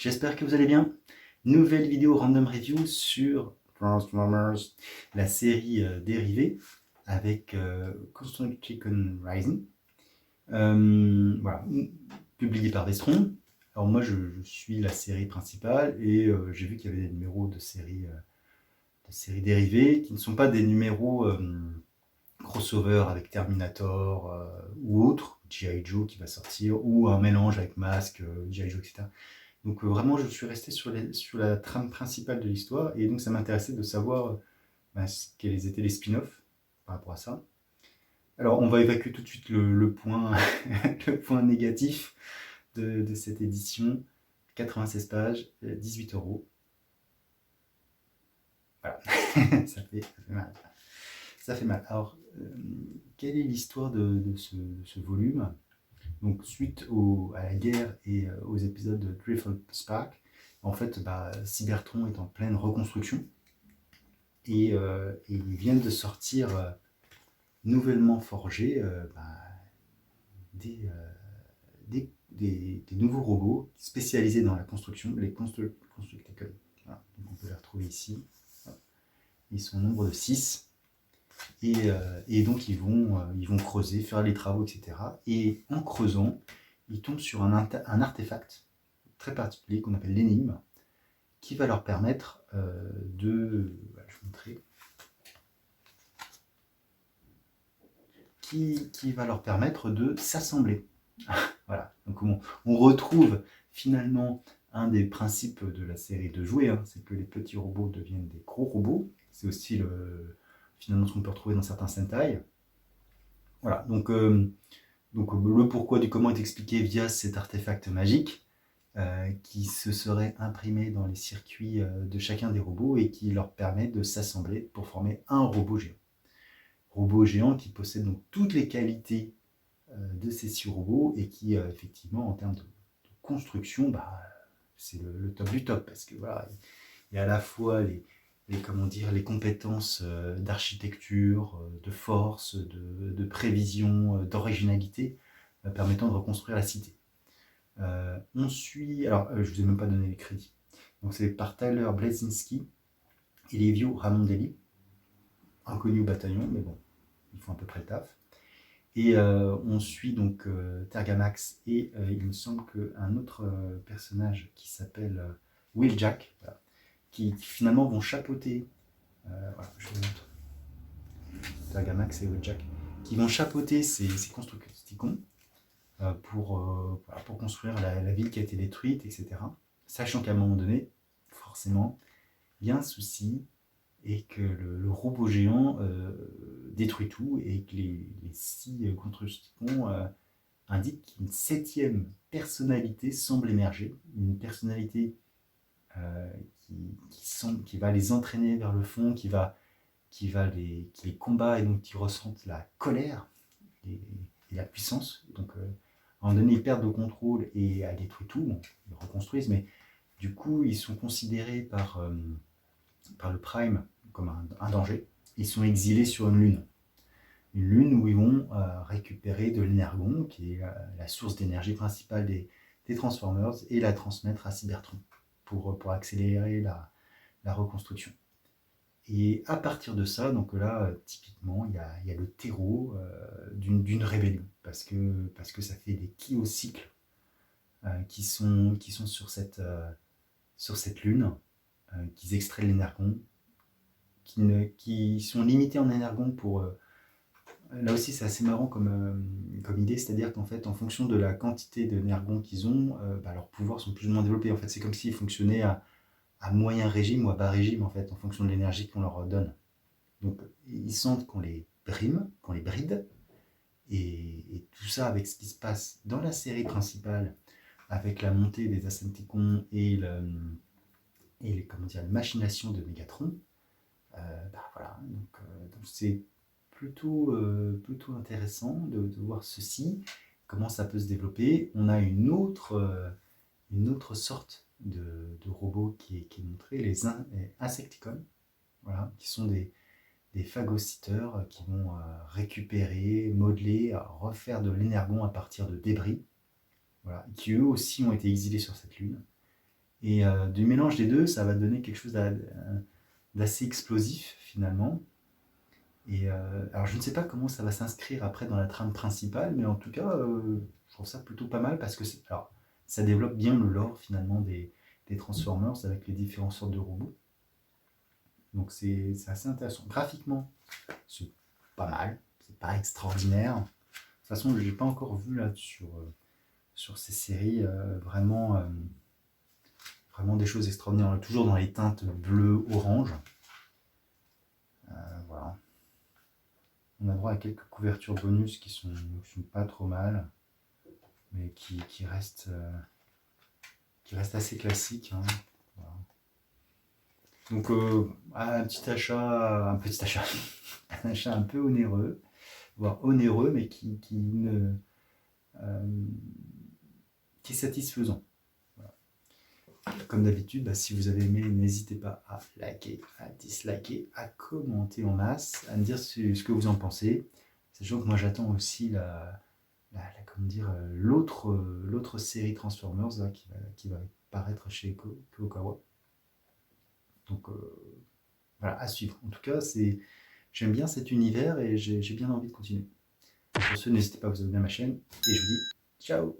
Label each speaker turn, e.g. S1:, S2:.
S1: J'espère que vous allez bien. Nouvelle vidéo random review sur Transformers, la série dérivée avec Constant Chicken Rising. Voilà, publié par Vestron. Alors moi je suis la série principale et j'ai vu qu'il y avait des numéros de séries dérivées qui ne sont pas des numéros crossover avec Terminator ou autre, G.I. Joe qui va sortir, ou un mélange avec Mask, G.I. Joe, etc. Donc vraiment, je suis resté sur la trame principale de l'histoire, et donc ça m'intéressait de savoir quels étaient les spin-offs par rapport à ça. Alors on va évacuer tout de suite le point, le point négatif de cette édition. 96 pages, 18 euros. Voilà, ça fait mal. Ça fait mal. Alors, quelle est l'histoire de ce volume? Donc, suite à la guerre et aux épisodes de Drift Spark, en fait, Cybertron est en pleine reconstruction et ils viennent de sortir nouvellement forgés des nouveaux robots spécialisés dans la construction, les Constructicons. Voilà. Donc, on peut les retrouver ici. Ils sont au nombre de 6. Et donc ils vont creuser, faire les travaux, etc. Et en creusant, ils tombent sur un artefact très particulier qu'on appelle l'énigme, qui va leur permettre je vais vous montrer, qui va leur permettre de s'assembler. Voilà. Donc on retrouve finalement un des principes de la série de jouets, c'est que les petits robots deviennent des gros robots. C'est aussi finalement ce qu'on peut retrouver dans certains Sentai. Voilà, donc le pourquoi du comment est expliqué via cet artefact magique qui se serait imprimé dans les circuits de chacun des robots et qui leur permet de s'assembler pour former un robot géant. Robot géant qui possède donc toutes les qualités de ces 6 robots et qui effectivement en termes de construction, c'est le top du top, parce que voilà, il y a à la fois les compétences d'architecture, de force, de prévision, d'originalité, permettant de reconstruire la cité. On suit, alors je ne vous ai même pas donné les crédits, donc c'est par Tyler Blazinski et Livio Ramondelli, inconnus au bataillon, mais bon, ils font à peu près le taf. Et on suit donc Tergamax et il me semble qu'un autre personnage qui s'appelle Wheeljack, voilà, qui finalement vont chapeauter, voilà, je vous montre, Tergamax et Wheeljack, qui vont chapeauter ces Constructicons pour construire la ville qui a été détruite, etc. Sachant qu'à un moment donné, forcément, il y a un souci et que le robot géant détruit tout et que les 6 Constructicons indiquent qu'une 7e personnalité semble émerger, une personnalité qui va les entraîner vers le fond, qui les combat et donc qui ressentent la colère et la puissance. Donc, à un moment donné, ils perdent le contrôle et elle détruit tout. Bon, ils reconstruisent, mais du coup, ils sont considérés par le Prime comme un danger. Ils sont exilés sur une lune. Une lune où ils vont récupérer de l'énergon, qui est la source d'énergie principale des Transformers, et la transmettre à Cybertron pour accélérer la reconstruction. Et à partir de ça, donc là, typiquement, il y a le terreau d'une rébellion, parce que ça fait des kilocycles qui sont sur cette lune, qu'ils extraient l'énergon, qui sont limités en énergon pour... là aussi, c'est assez marrant comme idée, c'est-à-dire qu'en fait, en fonction de la quantité d'énergon qu'ils ont, leurs pouvoirs sont plus ou moins développés. En fait, c'est comme s'ils fonctionnaient à moyen régime ou à bas régime, en fait, en fonction de l'énergie qu'on leur donne. Donc, ils sentent qu'on les brime, qu'on les bride, et tout ça avec ce qui se passe dans la série principale, avec la montée des Ascenticons et la machination de Megatron. Voilà, donc c'est plutôt intéressant de voir ceci, comment ça peut se développer. On a une autre sorte de robot qui est montrée, les Insecticons, voilà, qui sont des phagocyteurs qui vont récupérer, modeler, refaire de l'énergon à partir de débris, voilà, qui eux aussi ont été exilés sur cette lune. Et du mélange des deux, ça va donner quelque chose d'assez explosif finalement. Et alors je ne sais pas comment ça va s'inscrire après dans la trame principale, mais en tout cas, je trouve ça plutôt pas mal parce que alors, ça développe bien le lore finalement des Transformers avec les différentes sortes de robots. Donc c'est assez intéressant. Graphiquement, c'est pas mal, c'est pas extraordinaire. De toute façon, je n'ai pas encore vu là sur ces séries vraiment des choses extraordinaires. Toujours dans les teintes bleu-orange. Voilà. On a droit à quelques couvertures bonus qui sont pas trop mal, mais qui restent assez classiques. Hein. Voilà. Donc un petit achat, un achat un peu onéreux, voire onéreux, mais qui est satisfaisant. Voilà. Comme d'habitude, bah, si vous avez aimé, n'hésitez pas à liker, à disliker, à commenter en masse, à me dire ce que vous en pensez. Sachant que moi j'attends aussi l'autre série Transformers là, qui va paraître chez Kurokawa. Donc voilà, à suivre. En tout cas, j'aime bien cet univers et j'ai bien envie de continuer. Pour ce, n'hésitez pas à vous abonner à ma chaîne et je vous dis ciao.